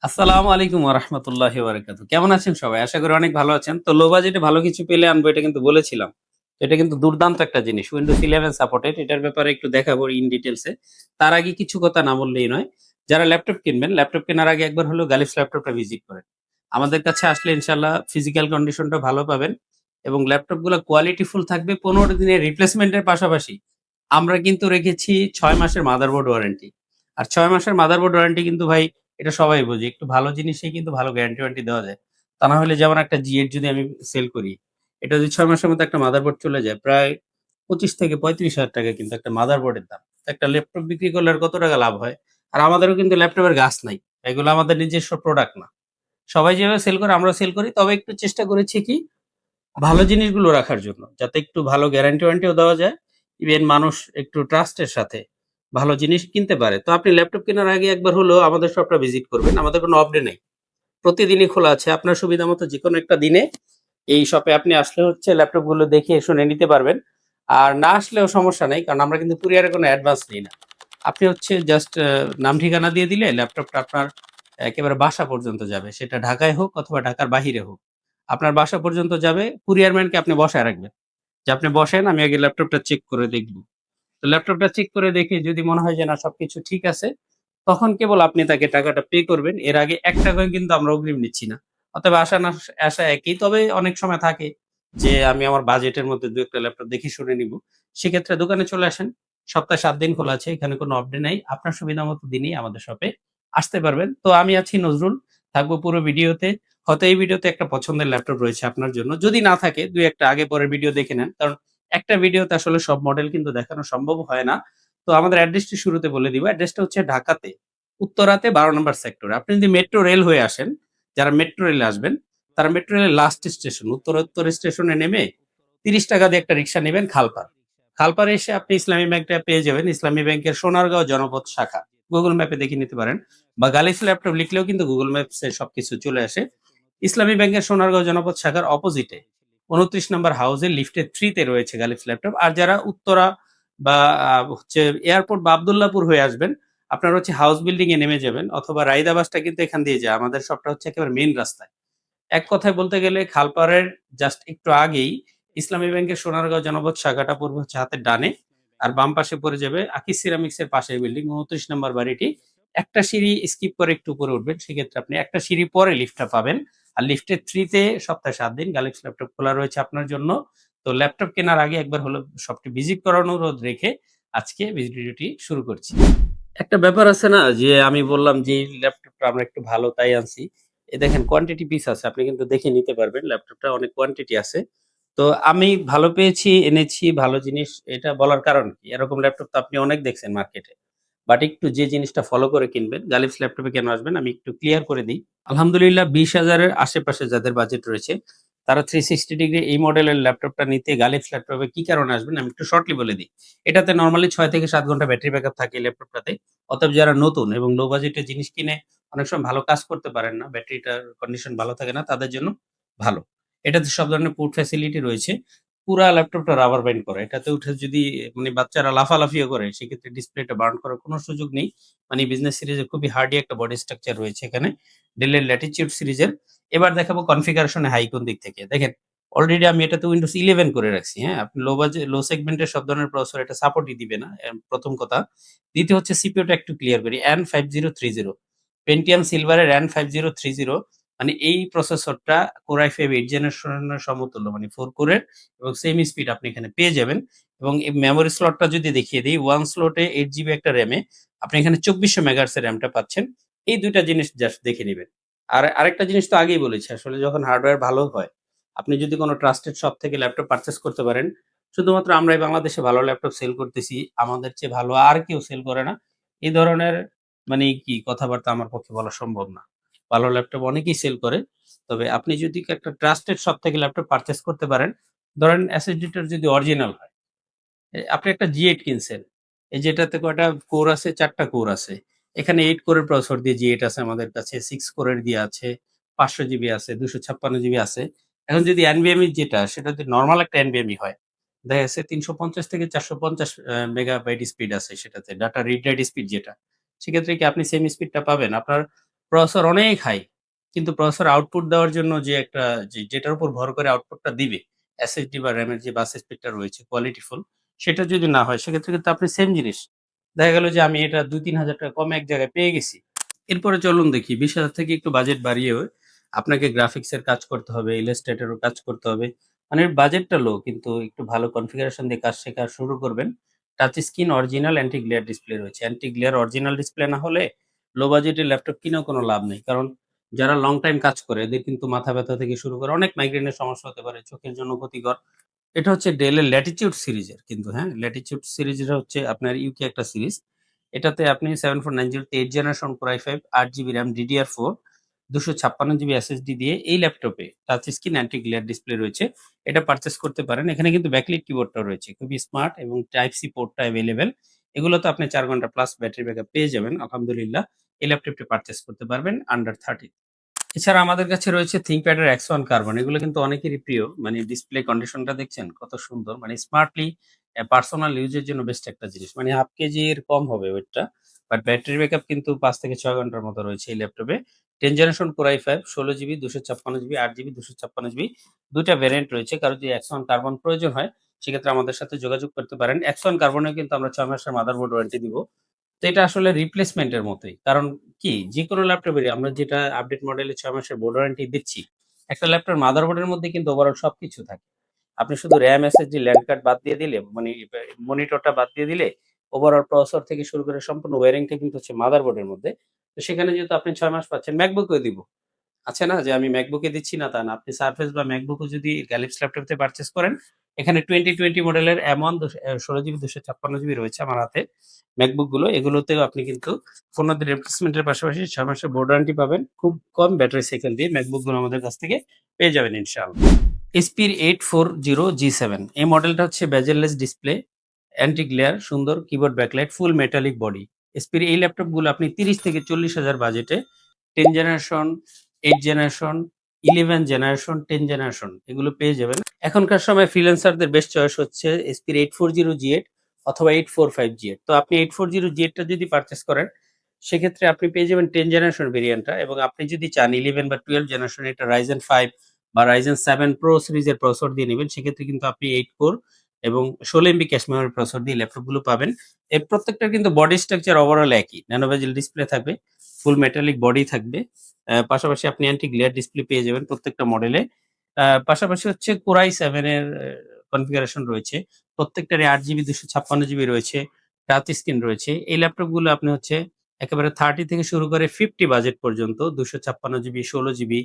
আসসালামু আলাইকুম ওয়া রাহমাতুল্লাহি ওয়া বারাকাতুহু। কেমন আছেন সবাই? আশা করি অনেক ভালো আছেন। তো লো বাজেটে ভালো কিছু পেলে আনবো এটা কিন্তু বলেছিলাম। তো এটা কিন্তু দুর্দান্ত একটা জিনিস। Windows 11 supported. এটার ব্যাপারে একটু দেখাবো ইন ডিটেইলস এ। তার আগে কিছু কথা না বললেই নয়। যারা ল্যাপটপ কিনবেন, ল্যাপটপ কেনার আগে একবার হলেও গালিফ ল্যাপটপটা ভিজিট করেন। আমাদের কাছে আসলে ইনশাআল্লাহ ফিজিক্যাল কন্ডিশনটা ভালো পাবেন এবং ল্যাপটপগুলা কোয়ালিটিফুল থাকবে। ১৫ দিনের রিপ্লেসমেন্ট এর পাশাপাশি আমরা কিন্তু রেখেছি ৬ মাসের মাদারবোর্ড ওয়ারেন্টি। আর ৬ মাসের মাদারবোর্ড ওয়ারেন্টি কিন্তু ভাই এটা সবাই বোঝে। একটু ভালো জিনিসেই কিন্তু ভালো গ্যারান্টি-ওয়ারেন্টি দেওয়া যায়। তা না হলে যেমন একটা G8 যদি আমি সেল করি, এটা যদি ৬ মাসের মধ্যে একটা মাদারবোর্ড চলে যায়, প্রায় ২৫ থেকে ৳৩৫,০০০ কিন্তু একটা মাদারবোর্ডের দাম। তো একটা ল্যাপটপ বিক্রি করলে আর কত টাকা লাভ হয়? আর আমাদেরও কিন্তু ল্যাপটপের গাছ নাই। এগুলো আমাদের নিজস্ব প্রোডাক্ট না। সবাই যেভাবে সেল করে আমরাও সেল করি। তবে একটু চেষ্টা করেছি কি ভালো জিনিসগুলো রাখার জন্য। যাতে একটু ভালো গ্যারান্টি-ওয়ারেন্টিও দেওয়া যায়। ইভেন মানুষ একটু ট্রাস্টের সাথে ভালো জিনিস কিনতে পারে। তো আপনি ল্যাপটপ কেনার আগে একবার হলেও আমাদের শপটা ভিজিট করবেন। আমাদের কোনো অফ ডে নেই। প্রতিদিনই খোলা আছে। আপনার সুবিধামতো যেকোনো একটা দিনে এই শপে আপনি আসলে হচ্ছে ল্যাপটপগুলো দেখে শুনে নিতে পারবেন। আর না আসলেও সমস্যা নাই। কারণ আমরা কিন্তু কুরিয়ারে কোনো অ্যাডভান্স নেই না। আপনি হচ্ছে জাস্ট নাম ঠিকানা দিয়ে দিলে ল্যাপটপটা আপনার একেবারে বাসা পর্যন্ত যাবে। সেটা ঢাকায় হোক অথবা ঢাকার বাহিরে হোক। আপনার বাসা পর্যন্ত যাবে। কুরিয়ার ম্যানকে আপনি বসায় রাখবেন। যে আপনি বসেন আমি আগে ল্যাপটপটা চেক করে দেখব। তো ল্যাপটপটা চেক করে দেখে যদি মনে হয় যে না সবকিছু ঠিক আছে, তখন কেবল আপনি তাকে টাকাটা পে করবেন। এর আগে ৳১ কিন্তু আমরা অগ্রিম নিচ্ছি না। অতএব আশা না আশা একই। তবে অনেক সময় থাকে যে আমি আমার বাজেটের মধ্যে ২ ১ টা ল্যাপটপ দেখে শুনে নিবো। সেক্ষেত্রে দোকানে চলে আসেন। সপ্তাহে ৭ দিন খোলা আছে। এখানে কোনো অফ ডে নাই। আপনার সুবিধামতো দিনেই আমাদের শপে আসতে পারবেন। তো আমি আছি নজরুল। থাকবো পুরো ভিডিওতে। হয়তো এই ভিডিওতে একটা পছন্দের ল্যাপটপ রয়েছে আপনার জন্য। যদি না থাকে ২ ১ টা আগে পরের ভিডিও দেখে নেন। কারণ একটা ভিডিওতে আসলে সব মডেল কিন্তু দেখানো সম্ভব হয় না। তো আমাদের অ্যাড্রেসটি শুরুতে বলে দিব। অ্যাড্রেসটা হচ্ছে ঢাকাতে উত্তরাতে ১২ নম্বর সেক্টরে। আপনি যদি মেট্রো রেল হয়ে আসেন, যারা মেট্রো রেলে আসবেন, তারা মেট্রো রেলের লাস্ট স্টেশন উত্তর স্টেশনে নেমে ৳৩০ দিয়ে একটা রিক্সা নিবেন খালপাড়। খালপাড়ে এসে আপনি ইসলামী ব্যাংকটা পেয়ে যাবেন। ইসলামী ব্যাংকের সোনারগাঁও জনপথ শাখা। গুগল ম্যাপে দেখে নিতে পারেন বা গালিফ ল্যাপটপ লিখলেও কিন্তু গুগল ম্যাপসে সবকিছু চলে আসে। ইসলামী ব্যাংকের সোনারগাঁও জনপথ শাখার অপোজিটে ২৯ নম্বর হাউসে লিফটের ৩ তে রয়েছে গালিফ ল্যাপটপ। আর যারা উত্তরা বা হচ্ছে এয়ারপোর্ট বা আব্দুল্লাহপুর হয়ে আসবেন, আপনারা হচ্ছে হাউস বিল্ডিং এ নেমে যাবেন অথবা রাইদা বাসটা কিন্তু এখান দিয়ে যায়। আমাদের শপটা হচ্ছে একেবারে মেইন রাস্তায়। এক কথায় বলতে গেলে খালপাড়ের জাস্ট একটু আগেই ইসলামী ব্যাংকের সোনারগাঁও জনপথ শাখাটা পড়বে হচ্ছে হাতের ডানে। আর বাম পাশে পড়ে যাবে আকিজ সিরামিকস এর পাশের বিল্ডিং ২৯ নম্বর বাড়িটি। একটা সিঁড়ি স্কিপ করে একটু উপরে উঠবেন। সেক্ষেত্রে আপনি একটা সিঁড়ি পরে লিফটটা পাবেন। আর লিফটের ৩ তে সপ্তাহে ৭ দিন গ্যালাক্সি ল্যাপটপ খোলা রয়েছে আপনার জন্য। তো ল্যাপটপ কেনার আগে একবার হলো শপটি ভিজিট করার অনুরোধ রেখে আজকে ভিডিওটি শুরু করছি। একটা ব্যাপার আছে না যে আমি বললাম যে এই ল্যাপটপটা আমরা একটু ভালো তাই আনছি। দেখেন কোয়ান্টিটি পিস আছে। আপনি কিন্তু দেখে নিতে পারবেন। ল্যাপটপটা অনেক কোয়ান্টিটি আছে। তো আমি ভালো পেয়েছি, এনেছি ভালো জিনিস এটা বলার কারণ কি? এরকম ল্যাপটপ তো আপনি অনেক দেখছেন মার্কেটে। বাট একটু যে জিনিসটা ফলো করে কিনবেন, গালিফস ল্যাপটপে কেন আসবেন আমি একটু ক্লিয়ার করে দেই। আলহামদুলিল্লাহ ২০,০০০ এর আশেপাশে যাদের বাজেট রয়েছে, তারা 360 ডিগ্রি এই মডেলের ল্যাপটপটা নিতে গালিফস ল্যাপটপে কি কারণে আসবেন আমি একটু শর্টলি বলে দিই। এটাতে নরমালি ৬ থেকে ৭ ঘন্টা ব্যাটারি ব্যাকআপ থাকে এই ল্যাপটপটাতে। অতএব যারা নতুন এবং লো বাজেটের জিনিস কিনে অনেক সময় ভালো কাজ করতে পারেন না, ব্যাটারিটার কন্ডিশন ভালো থাকে না, তাদের জন্য ভালো। এটাতে সব ধরনের পোর্ট ফ্যাসিলিটি রয়েছে। পুরা ল্যাপটপটা রাবার ব্যান্ড করা। এটাতে উঠে যদি মানে বাচ্চারা লাফালাফিও করে সেক্ষেত্রে ডিসপ্লেটা বার্ন করার কোনো সুযোগ নেই। মানে বিজনেস সিরিজের খুবই হার্ডি একটা বডি স্ট্রাকচার রয়েছে এখানে। ডেলের ল্যাটিটিউড সিরিজের। এবার দেখাবো কনফিগারেশন এ হাই কোন দিক থেকে। দেখেন অলরেডি আমি এটাতে উইন্ডোজ 11 করে রাখছি, হ্যাঁ? আপনি লো সেগমেন্টের সব ধরনের প্রসেসর এটা সাপোর্টই দিবে না। ১ম কথা। দ্বিতীয় হচ্ছে সিপিইউটা একটু ক্লিয়ার করি। N5030 Pentium Silver এর N5030 মানে এই প্রসেসরটা Core i5 8 জেনারেশনের সমতুল্য মানে 4 কোরের এবং সেম স্পিড আপনি এখানে পেয়ে যাবেন এবং এই মেমোরি স্লটটা যদি দেখিয়ে দেই, 1 স্লটে 8 জিবি একটা র‍্যামে আপনি এখানে ২৪০০ মেগাহার্টজ এর র‍্যামটা পাচ্ছেন। এই ২ টা জিনিস জাস্ট দেখে নিবেন। আর আরেকটা জিনিস তো আগেই বলেছি আসলে যখন হার্ডওয়্যার ভালো হয়, আপনি যদি কোন ট্রাস্টেড শপ থেকে ল্যাপটপ পারচেজ করতে পারেন, শুধুমাত্র আমরাই বাংলাদেশে ভালো ল্যাপটপ সেল করতেছি। আমাদের চেয়ে ভালো আর কেউ সেল করে না। এই ধরনের মানে কি কথাবার্তা আমার পক্ষে বলা সম্ভব না। ভালো ল্যাপটপ অনেকেই সেল করে। তবে আপনি যদি একটা ট্রাস্টেড শপ থেকে ল্যাপটপ পারচেজ করতে পারেন, ধরেন SSD টা যদি অরিজিনাল হয়, আপনি একটা G8 কিনছেন। এই যেটাতে কয়টা কোর আছে? ৪ টা কোর আছে। এখানে ৮ কোরের প্রসেসর দিয়ে G8 আছে আমাদের কাছে, ৬ কোরের দিয়ে আছে, ৫০০ জিবি আছে, ২৫৬ জিবি আছে। এখন যদি NVMe যেটা সেটা যদি নরমাল একটা NVMe হয়, দেখা যাচ্ছে ৩৫০ থেকে ৪৫০ মেগাবাইট স্পিড আছে সেটাতে। ডাটা রিড রাইট স্পিড যেটা। সেক্ষেত্রে কি আপনি সেম স্পিডটা পাবেন? আপনার প্রসেসর অনেক হাই। কিন্তু প্রসেসর আউটপুট দেওয়ার জন্য যে একটা যেটার উপর ভর করে আউটপুটটা দিবে, এসএসডি বা র‍্যামের যে বাস স্পেকটা রয়েছে কোয়ালিটিফুল, সেটা যদি না হয় সেক্ষেত্রে কিন্তু আপনি সেম জিনিস দেখা গেল যে আমি এটা ৳২-৩,০০০ কমে এক জায়গায় পেয়ে গেছি। এরপরে চলুন দেখি ২০,০০০ থেকে একটু বাজেট বাড়িয়েও আপনাকে গ্রাফিক্স এর কাজ করতে হবে, ইলাস্ট্রেটর এরও কাজ করতে হবে। মানে বাজেটটা লো কিন্তু একটু ভালো কনফিগারেশন দিয়ে কাজ শেখা শুরু করবেন। Touch screen original anti glare display রয়েছে। অ্যান্টি গ্লেয়ার অরিজিনাল ডিসপ্লে না হলে লো বাজেটের ল্যাপটপ কিনেও কোনো লাভ নেই। কারণ যারা লং টাইম কাজ করে এদের কিন্তু মাথা ব্যথা থেকে শুরু করে অনেক মাইগ্রেনের সমস্যা হতে পারে, চোখের জন্য ক্ষতিকর। এটা হচ্ছে Dell এর Latitude সিরিজের কিন্তু হ্যাঁ? Latitude সিরিজের হচ্ছে আপনার ইউকে একটা সিরিজ। এটাতে আপনি 7490 তে 8 generation Core i5 8 GB RAM DDR4 256 GB SSD দিয়ে এই ল্যাপটপে touch screen anti glare display রয়েছে। এটা পারচেজ করতে পারেন। এখানে কিন্তু ব্যাকলিট কিবোর্ডটাও রয়েছে। খুবই স্মার্ট এবং টাইপ সি পোর্টটা এভেইলেবল। এগুলোতে আপনি ৪ ঘন্টা প্লাস ব্যাটারি ব্যাকআপ পেয়ে যাবেন। আলহামদুলিল্লাহ এই ল্যাপটপটি পারচেজ করতে পারবেন আন্ডার 30। এছাড়া আমাদের কাছে রয়েছে ThinkPad এর X1 কার্বন। এগুলো কিন্তু অনেকেরই প্রিয়। মানে ডিসপ্লে কন্ডিশনটা দেখছেন কত সুন্দর। মানে স্মার্টলি পার্সোনাল ইউজ এর জন্য বেস্ট একটা জিনিস। মানে 1/2 কেজির কম হবে ওয়েটটা। বাট ব্যাটারি ব্যাকআপ কিন্তু ৫ থেকে ৬ ঘন্টার মতো রয়েছে এই ল্যাপটপে। 10 generation Core i5 16 GB 256 GB 8 GB ২৫৬ GB ২ টা ভেরিয়েন্ট রয়েছে। কারো যদি X1 কার্বন প্রয়োজন হয় সেক্ষেত্রে আমাদের সাথে যোগাযোগ করতে পারেন। X1 কার্বনেও কিন্তু আমরা ৬ মাসের মাদারবোর্ড ওয়ারেন্টি দিব। তো এটা আসলে রিপ্লেসমেন্ট এর মতোই। কারণ কি যেকোনো ল্যাপটপেরই আমরা যেটা আপডেট মডেলে ৬ মাসের বোর্ড ওয়ারেন্টি দিচ্ছি, একটা ল্যাপটপের মাদারবোর্ডের মধ্যে কিন্তু ওভারঅল সবকিছু থাকে। আপনি শুধু RAM, SSD, ল্যান্ড কার্ড বাদ দিয়ে দিলে মানে মনিটরটা বাদ দিয়ে দিলে ওভারঅল প্রসেসর থেকে শুরু করে সম্পূর্ণ ওয়্যারিংটা কিন্তু হচ্ছে মাদারবোর্ডের মধ্যে। তো সেখানে যেহেতু আপনি ৬ মাস পাচ্ছেন, MacBook এও দিব। আছে না যে আমি MacBook এ দিচ্ছি না তা না। আপনি Surface বা MacBook ও যদি Galaxy ল্যাপটপ থেকে পারচেজ করেন, এখানে 2020 মডেলের M1 16 জিবি 256 জিবি রয়েছে আমার হাতে MacBook গুলো। এগুলোতেও আপনি কিন্তু ১৫ দিন রিপ্লেসমেন্ট এর পাশাপাশি ৬ মাসের বোর্ড ওয়ারেন্টি পাবেন। খুব কম ব্যাটারি সাইকেল দিয়ে MacBook গুলো আমাদের কাছ থেকে পেয়ে যাবেন ইনশাআল্লাহ। HP 840 G7 এই মডেলটা হচ্ছে বেজেললেস ডিসপ্লে, অ্যান্টি গ্লেয়ার, সুন্দর keyboard backlight, full metallic body. এসপির এই ল্যাপটপগুলো আপনি ৩০ থেকে ৪০,০০০ বাজেটে 10 জেনারেশন, 8 জেনারেশন, 11 জেনারেশন, 10 জেনারেশন এগুলো পেয়ে যাবেন। এখনকার সময় ফ্রিল্যান্সারদের বেস্ট চয়েস হচ্ছে এসপির 840 G8 অথবা 845 G8। তো আপনি 840 G8 টা যদি পারচেজ করেন, সেক্ষেত্রে আপনি পেয়ে যাবেন 10 জেনারেশন ভেরিয়েন্টটা এবং আপনি যদি চান 11 বা 12 জেনারেশন এটা Ryzen 5 বা Ryzen 7 Pro সিরিজের প্রসেসর দিয়ে নিবেন, সেক্ষেত্রে কিন্তু আপনি 8 কোর এবং 16 এমবি ক্যাশ মেমরি প্রসেসর দিয়ে ল্যাপটপগুলো পাবেন। এর প্রত্যেকটার কিন্তু বডি স্ট্রাকচার ওভারঅল একই। ন্যানো বেজেল ডিসপ্লে থাকবে, ফুল মেটালিক বডি থাকবে। পাশাপাশি আপনি অ্যান্টি গ্লেয়ার ডিসপ্লে পেয়ে যাবেন প্রত্যেকটা মডেলে। পাশাপাশি হচ্ছে Core i7 এর কনফিগারেশন রয়েছে। প্রত্যেকটারই 8 জিবি 256 জিবি রয়েছে, টাচ স্ক্রিন রয়েছে। এই ল্যাপটপগুলো আপনি হচ্ছে একেবারে 30 থেকে শুরু করে 50 বাজেট পর্যন্ত 256 জিবি, 16 জিবি,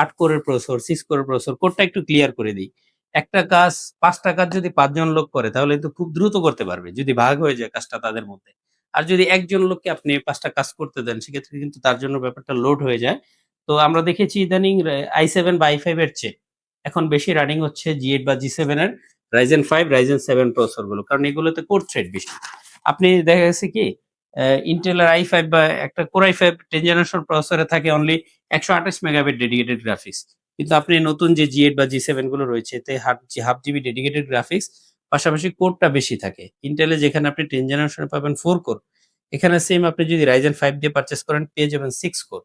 8 কোরের প্রসেসর, 6 কোরের প্রসেসর। কোডটা একটু ক্লিয়ার করে দেই। একটা কাজ ৫ টা কাজ যদি ৫ জন লোক করে তাহলে কিন্তু খুব দ্রুত করতে পারবে। যদি ভাগ হয়ে যায় কাজটা তাদের মধ্যে। আর যদি একজন লোককে আপনি ৫ টা কাজ করতে দেন সেক্ষেত্রে কিন্তু তার জন্য ব্যাপারটা লোড হয়ে যায়। তো আমরা দেখেছি ইদানিং i7 বা i5 এর চেয়ে এখন বেশি রানিং হচ্ছে G8 বা G7 এর Ryzen 5, Ryzen 7 প্রসেসর গুলো। কারণ এগুলোতে কোর থ্রেড বেশি। আপনি দেখা গেছে কি Intel এর i5 বা একটা Core i5 10 জেনারেশন প্রসেসরে থাকে অনলি ১২৮ মেগাবাইট ডেডিকেটেড গ্রাফিক্স। কিন্তু আপনি নতুন যে G8 বা G7 গুলো রয়েছে এতে হাফ জিবি ডেডিকেটেড গ্রাফিক্স পাশাপাশি কোরটা বেশি থাকে। Intel এ যেখানে আপনি 10 জেনারেশনে পাবেন 4 কোর, এখানে সেম আপনি যদি Ryzen 5 দিয়ে পারচেজ করেন পেয়ে যাবেন 6 কোর।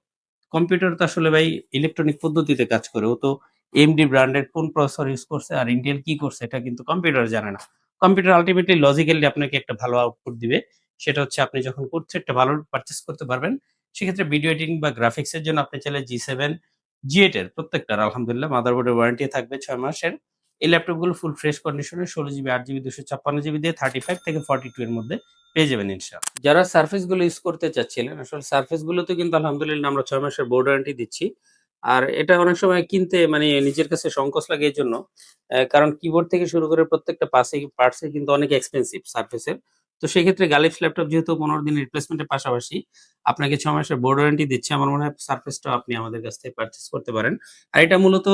কম্পিউটার তো আসলে ভাই ইলেকট্রনিক পদ্ধতিতে কাজ করে। ও তো AMD ব্র্যান্ডের কোন প্রসেসর ইউজ করছে আর Intel কি করছে এটা কিন্তু কম্পিউটার জানে না। কম্পিউটার আল্টিমেটলি লজিক্যালি আপনাকে একটা ভালো আউটপুট দিবে। সেটা হচ্ছে আপনি যখন কোর থ্রেডটা ভালো পারচেজ করতে পারবেন, সেক্ষেত্রে ভিডিও এডিটিং বা গ্রাফিক্স এর জন্য আপনি চাইলে G7, G8 এর প্রত্যেকটার আলহামদুলিল্লাহ মাদারবোর্ডের ওয়ারেন্টি থাকবে ৬ মাসের। এই ল্যাপটপগুলো ফুল ফ্রেশ কন্ডিশনে 16 জিবি, 8 জিবি, 256 জিবি দিয়ে 35 থেকে 42 এর মধ্যে পেয়ে যাবেন ইনশাআল্লাহ। যারা সারফেস গুলো ইউজ করতে চাচ্ছিলেন, আসলে সারফেস গুলোতে কিন্তু আলহামদুলিল্লাহ আমরা ৬ মাসের বোর্ড ওয়ারেন্টি দিচ্ছি। আর এটা অনেক সময় কিনতে মানে নিজের কাছে সংকোচ লাগে এজন্য। কারণ কিবোর্ড থেকে শুরু করে প্রত্যেকটা পার্টসই কিন্তু অনেক এক্সপেনসিভ সারফেসের। তো সেক্ষেত্রে Galaxy ল্যাপটপ যেহেতু ১৫ দিনের রিপ্লেসমেন্ট এর পাশাপাশি আপনাকে ৬ মাসের বোর্ড ওয়ারেন্টি দিচ্ছে। আমার মনে হয় সারফেসটাও আপনি আমাদের কাছ থেকে পারচেজ করতে পারেন। আর এটা মূলত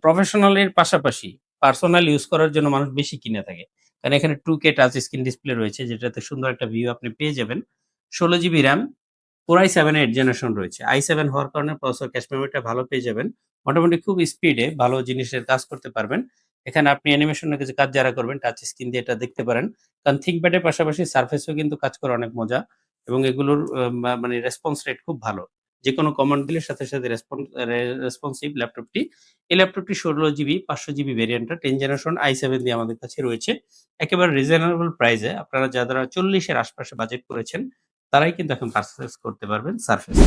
প্রফেশনাল এর পাশাপাশি পার্সোনাল ইউজ করার জন্য মানুষ বেশি কিনে থাকে। কারণ এখানে 2K টাচ স্ক্রিন ডিসপ্লে রয়েছে যেটাতে সুন্দর একটা ভিউ আপনি পেয়ে যাবেন। 16 জিবি RAM, Core i7 এর 8 জেনারেশন রয়েছে। i7 হওয়ার কারণে প্রসেসর ক্যাশ মেমোরিটা ভালো পেয়ে যাবেন। মোটামুটি খুব স্পিডে ভালো জিনিসের কাজ করতে পারবেন। এখানে আপনি অ্যানিমেশনের কিছু কাজ যারা করবেন টাচ স্ক্রিন দিয়ে এটা দেখতে পারেন। কারণ ThinkPad এর পাশাপাশি সারফেসেও কিন্তু কাজ করে অনেক মজা এবং এগুলোর মানে রেসপন্স রেট খুব ভালো। যেকোনো কমান্ড দিলে সাথে, সাথে রেসপন্সিভ ল্যাপটপটি। এই ল্যাপটপটি 16 জিবি 500 জিবি ভেরিয়েন্টটা 10 জেনারেশন i7 দিয়ে আমাদের কাছে রয়েছে। একেবারে রিজনেবল প্রাইসে আপনারা যারা 40 এর আশপাশে বাজেট করেছেন, তারাই কিন্তু এখন পারচেজ করতে পারবেন সারফেস।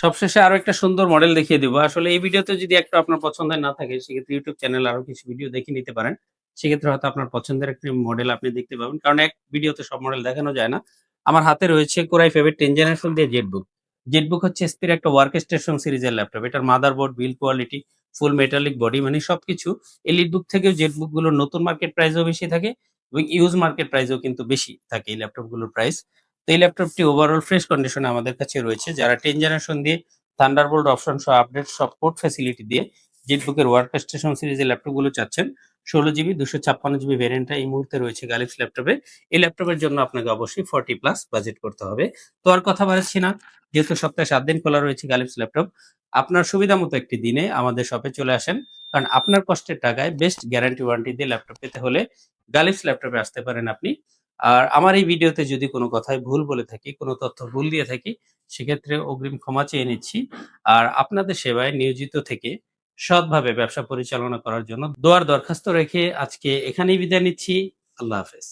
সবশেষে আরো একটা সুন্দর মডেল দেখিয়ে দিব। আসলে এই ভিডিওতে যদি একটা আপনার পছন্দের না থাকে, সেক্ষেত্রে YouTube চ্যানেলে আরো কিছু ভিডিও দেখে নিতে পারেন। সেক্ষেত্রে হয়তো আপনার পছন্দের একটি মডেল আপনি দেখতে পাবেন। কারণ এক ভিডিওতে সব মডেল দেখানো যায় না। আমার হাতে রয়েছে Core i5 এর 10 জেনারেশন দিয়ে জেটবুক। জেটবুক হচ্ছে HP র একটা ওয়ার্কস্টেশন সিরিজের ল্যাপটপ। এটার মাদারবোর্ড, বিল্ড কোয়ালিটি, ফুল মেটালিক বডি মানে সবকিছু এলিটবুক থেকেও জেটবুক গুলোর নতুন মার্কেট প্রাইসও বেশি থাকে এবং ইউজ মার্কেট প্রাইসও কিন্তু বেশি থাকে এই ল্যাপটপগুলোর প্রাইস। তো এই ল্যাপটপটি ওভারঅল ফ্রেশ কন্ডিশনে আমাদের কাছে রয়েছে। যারা 10 জেনারেশন দিয়ে থান্ডারবোল্ট অপশন সহ আপডেট সব পোর্ট ফ্যাসিলিটি দিয়ে জেটবুকের ওয়ার্কস্টেশন সিরিজের ল্যাপটপগুলো চাচ্ছেন, 16 জিবি 256 জিবি ভেরিয়েন্টটা এই মুহূর্তে রয়েছে গ্যালাক্সি ল্যাপটপে। এই ল্যাপটপের জন্য আপনাকে অবশ্যই 40 প্লাস বাজেট করতে হবে। তো আর কথা বাড়াচ্ছি না। যেহেতু সপ্তাহে 7 দিন খোলা রয়েছে গ্যালাক্সি ল্যাপটপ, আপনার সুবিধামতো একটি দিনে আমাদের শপে চলে আসেন। কারণ আপনার কষ্টের টাকায় বেস্ট গ্যারান্টি ওয়ারেন্টি দিয়ে ল্যাপটপ পেতে হলে গ্যালাক্সি ল্যাপটপে আসতে পারেন আপনি। আর আমার এই ভিডিওতে যদি কোনো কথায় ভুল বলে থাকি, কোনো তথ্য ভুল দিয়ে থাকি, সেক্ষেত্রে অগ্রিম ক্ষমা চেয়ে নিচ্ছি। আর আপনাদের সেবায় নিয়োজিত থেকে সৎভাবে ব্যবসা পরিচালনা করার জন্য দোয়ার দরখাস্ত রেখে আজকে এখানেই বিদায় নিচ্ছি। আল্লাহ হাফেজ।